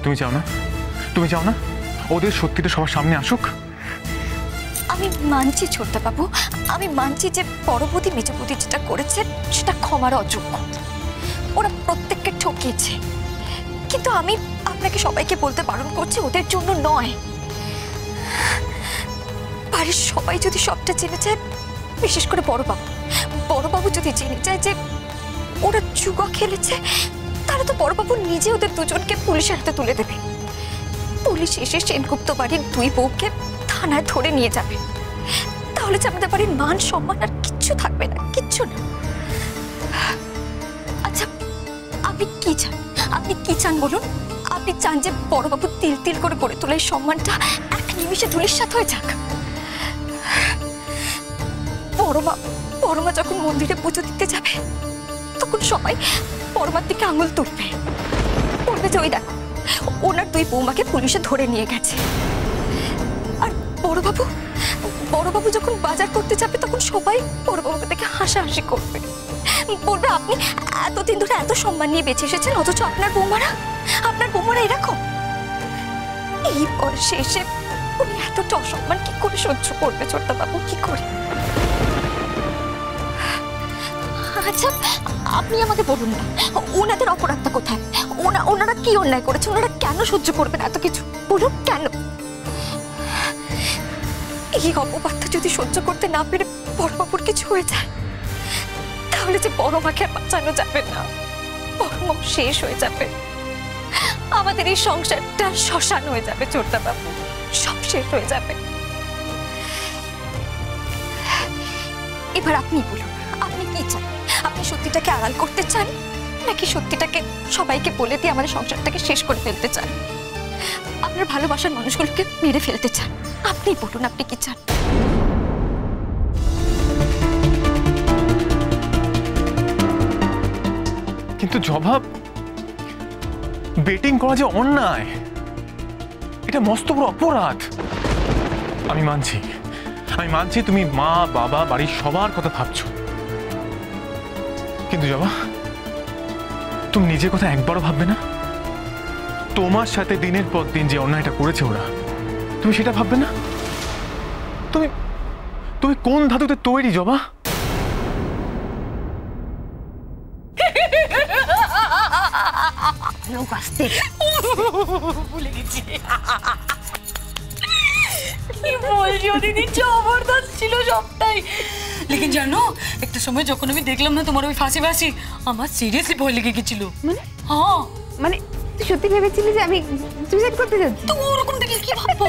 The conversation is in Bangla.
তুমি চাও না? তুমি চাও না ওদের সত্যিটা সবার সামনে আসুক? আমি মানছি ছোটদা বাবু, আমি মানছি যে বড় বৌদি মেজ বৌদি যেটা করেছে সেটা ক্ষমার অযোগ্য। ওরা প্রত্যেককে ঠকিয়েছে, কিন্তু আমি আপনাকে সবাইকে বলতে বারণ করছি ওদের জন্য নয়। বাড়ির সবাই যদি সবটা জেনে যায়, বিশেষ করে বড়বাবু যদি জেনে যায় যে ওরা জুয়া খেলেছে, তাহলে তো বড়বাবু নিজে ওদের দুজনকে পুলিশের হাতে তুলে দেবে। পুলিশ এসে সেনগুপ্ত বাড়ির দুই বউকে থানায় ধরে নিয়ে যাবে। তাহলে যে আমাদের বাড়ির মান সম্মান আর কিচ্ছু থাকবে না, কিচ্ছু না। আচ্ছা, আপনি কি চান? আপনি কি চান বলুন? আপনি চান যে বড়বাবু তিল তিল করে গড়ে তোলা এই সম্মানটা এক নিমিষে ধূলিসাৎ হয়ে যাক? বড়মা যখন মন্দিরে পুজো দিতে যাবে, তখন সবাই বড়মার দিকে আঙুল তুলবে, বলবে যে ওই দেখো ওনার দুই বৌমাকে পুলিশে ধরে নিয়ে গেছে। আর বড়বাবু যখন বাজার করতে যাবে, তখন সবাই বড়বাবুকে দেখে হাসাহাসি করবে, বলবে আপনি এতদিন ধরে এত সম্মান নিয়ে বেঁচে এসেছেন, অথচ আপনার বৌমারা এরকম। এই বয়সে এসে উনি এতটা অসম্মান কি করে সহ্য করবে ছোটদা বাবু, কি করে? আচ্ছা, আপনি আমাকে বলুন না, ওনাদের অপরাধটা কোথায়? ওনারা কি অন্যায় করেছে? ওনারা কেন সহ্য করবেন এত কিছু? বলুন কেন? এই অপবাদটা যদি সহ্য করতে না পেরে বড়বাবুর কিছু হয়ে যায়, তাহলে যে বড় মাকে আর বাঁচানো যাবে না, বড় মা শেষ হয়ে যাবে। আমাদের এই সংসারটা শ্মশান হয়ে যাবে ছোটদা বাবু, সব শেষ হয়ে যাবে। এবার আপনি বলুন, আপনি কি চান? আপনি সত্যিটাকে আড়াল করতে চান, নাকি সত্যিটাকে সবাইকে বলে দিয়ে আমাদের সংসারটাকে শেষ করে ফেলতে চান? আপনার ভালোবাসার মানুষগুলোকে মেরে ফেলতে চান? আপনি বলুন, আপনি কি চান? কিন্তু জবাব, বেটিং করা যে অন্যায়, এটা মস্ত বড় অপরাধ। আমি মানছি তুমি মা বাবা বাড়ির সবার কথা ভাবছো, কিন্তু জবা, তুমি নিজের কথা একবারও ভাববে না? তোমার সাথে দিনের পর দিন যে অন্যায়টা করেছে ওরা, তুমি সেটা ভাববে না? তুমি কোন ধাতুতে তৈরি জবা? ভুলে গেছি। কি বলছি দিদি, জবরদস্ত ছিল সবটাই। লেকিন জানো, একটা সময় যখন আমি দেখলাম না তোমার ওই ফাঁসি, আমার সিরিয়াসলি ভয় লেগে গেছিল। মানে তুই সত্যি ভেবেছিলি যে আমি সুইসাইড করতে যাচ্ছি? তো ওরকম দেখলে কি ভাববো?